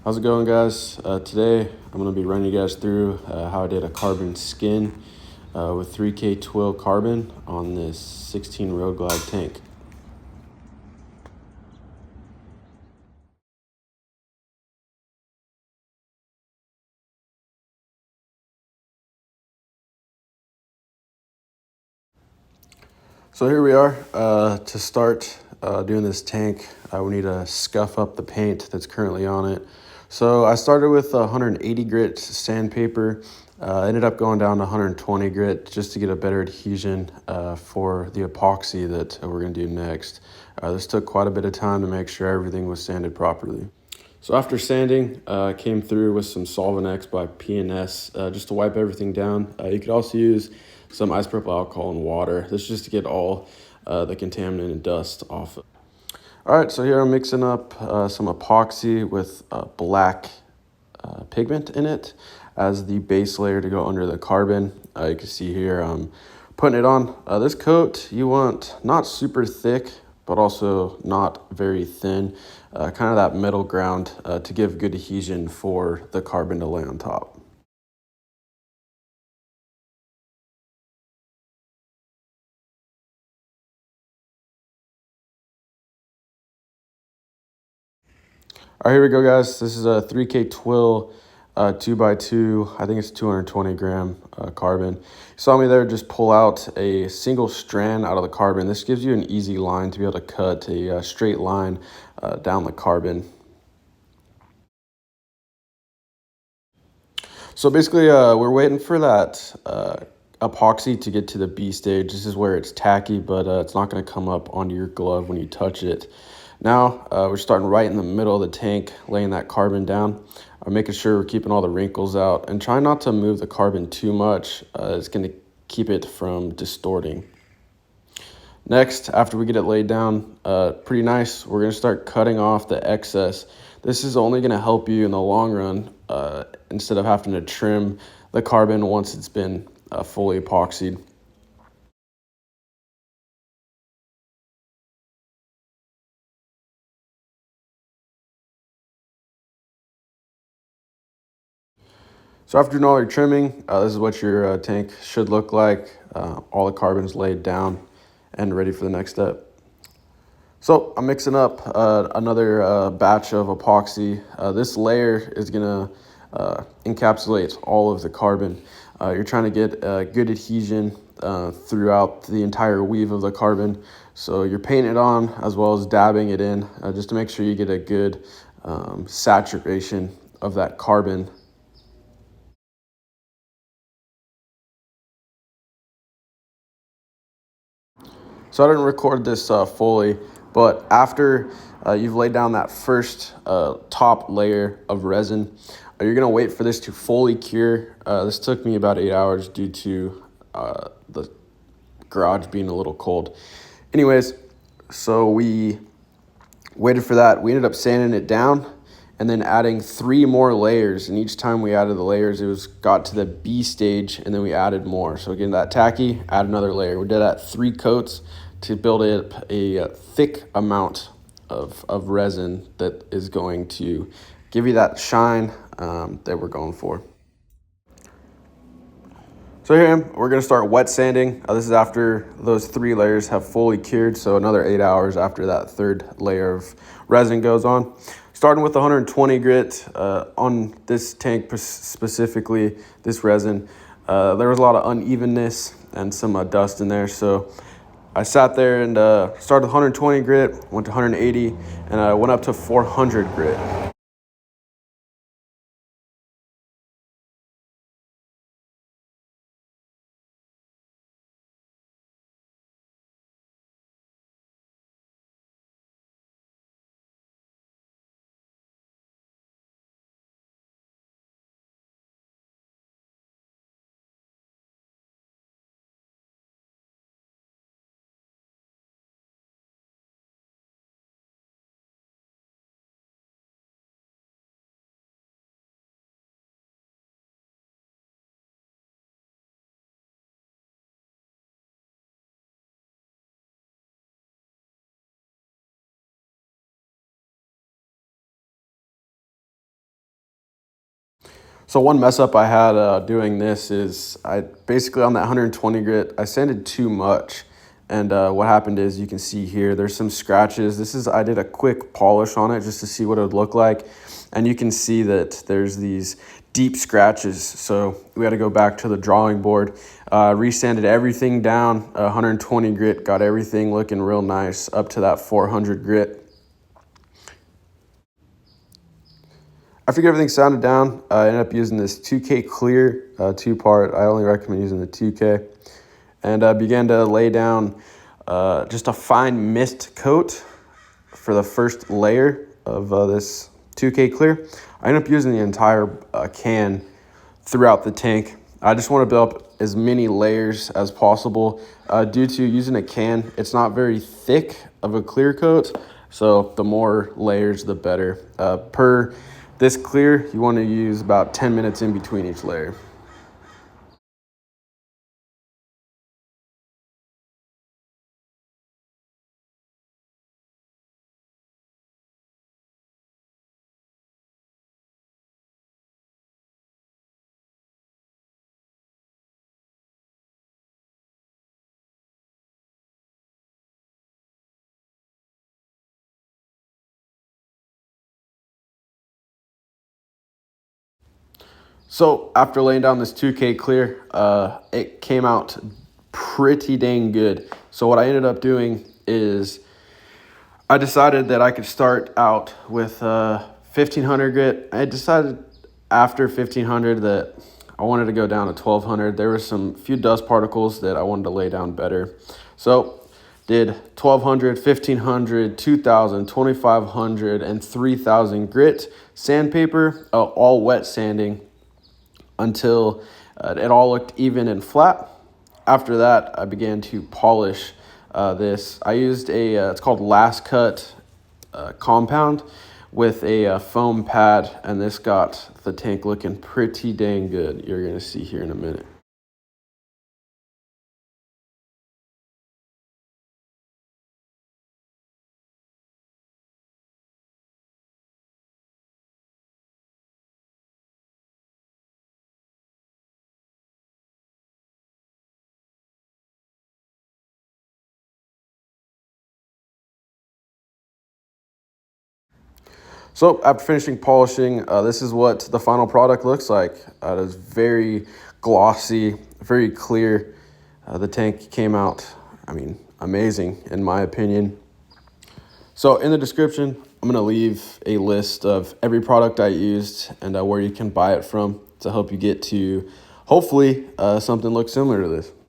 How's it going, guys? Today I'm going to be running you guys through how I did a carbon skin with 3K twill carbon on this 16 Road Glide tank. So here we are. To start doing this tank, we need to scuff up the paint that's currently on it. So I started with 180 grit sandpaper. Ended up going down to 120 grit just to get a better adhesion for the epoxy that we're going to do next. This took quite a bit of time to make sure everything was sanded properly. So after sanding, I came through with some Solvent X by P&S just to wipe everything down. You could also use some isopropyl alcohol and water. This is just to get all the contaminant and dust off. All right, so here I'm mixing up some epoxy with black pigment in it as the base layer to go under the carbon. You can see here I'm putting it on. This coat you want not super thick, but also not very thin, kind of that middle ground to give good adhesion for the carbon to lay on top. All right, here we go, guys. This is a 3K twill 2x2. I think it's 220 gram carbon. You saw me there just pull out a single strand out of the carbon. This gives you an easy line to be able to cut a straight line down the carbon. So basically, we're waiting for that epoxy to get to the B stage. This is where it's tacky, but it's not going to come up onto your glove when you touch it. Now, we're starting right in the middle of the tank, laying that carbon down, making sure we're keeping all the wrinkles out, and trying not to move the carbon too much. It's going to keep it from distorting. Next, after we get it laid down pretty nice, we're going to start cutting off the excess. This is only going to help you in the long run instead of having to trim the carbon once it's been fully epoxied. So after doing all your trimming, this is what your tank should look like. All the carbon's laid down and ready for the next step. So I'm mixing up another batch of epoxy. This layer is gonna encapsulate all of the carbon. You're trying to get good adhesion throughout the entire weave of the carbon. So you're painting it on as well as dabbing it in just to make sure you get a good saturation of that carbon. So I didn't record this fully, but after you've laid down that first top layer of resin, you're gonna wait for this to fully cure. This took me about 8 hours due to the garage being a little cold. Anyways, so we waited for that. We ended up sanding it down and then adding 3 more layers. And each time we added the layers, got to the B stage, and then we added more. So again, that tacky, add another layer. We did that 3 coats to build up a thick amount of resin that is going to give you that shine that we're going for. So here we're gonna start wet sanding. This is after those 3 layers have fully cured, so another 8 hours after that third layer of resin goes on. Starting with 120 grit on this tank specifically, this resin, there was a lot of unevenness and some dust in there, so I sat there and started with 120 grit, went to 180, and I went up to 400 grit. So one mess up I had doing this is I basically on that 120 grit, I sanded too much. And what happened is you can see here, there's some scratches. I did a quick polish on it just to see what it would look like. And you can see that there's these deep scratches. So we had to go back to the drawing board, resanded everything down, 120 grit, got everything looking real nice up to that 400 grit. After everything sounded down, I ended up using this 2K clear two-part. I only recommend using the 2K. And I began to lay down just a fine mist coat for the first layer of this 2K clear. I ended up using the entire can throughout the tank. I just want to build up as many layers as possible. Due to using a can, it's not very thick of a clear coat, so the more layers, the better. Per this clear, you want to use about 10 minutes in between each layer. So after laying down this 2K clear, it came out pretty dang good. So what I ended up doing is I decided that I could start out with 1500 grit. I decided after 1500 that I wanted to go down to 1200. There were some few dust particles that I wanted to lay down better. So did 1200, 1500, 2000, 2500, and 3000 grit sandpaper, all wet sanding until it all looked even and flat. After that, I began to polish this. I used it's called Last Cut compound with a foam pad, and this got the tank looking pretty dang good. You're gonna see here in a minute. So after finishing polishing, this is what the final product looks like. It is very glossy, very clear. The tank came out, I mean, amazing in my opinion. So in the description, I'm gonna leave a list of every product I used and where you can buy it from to help you get to hopefully something look similar to this.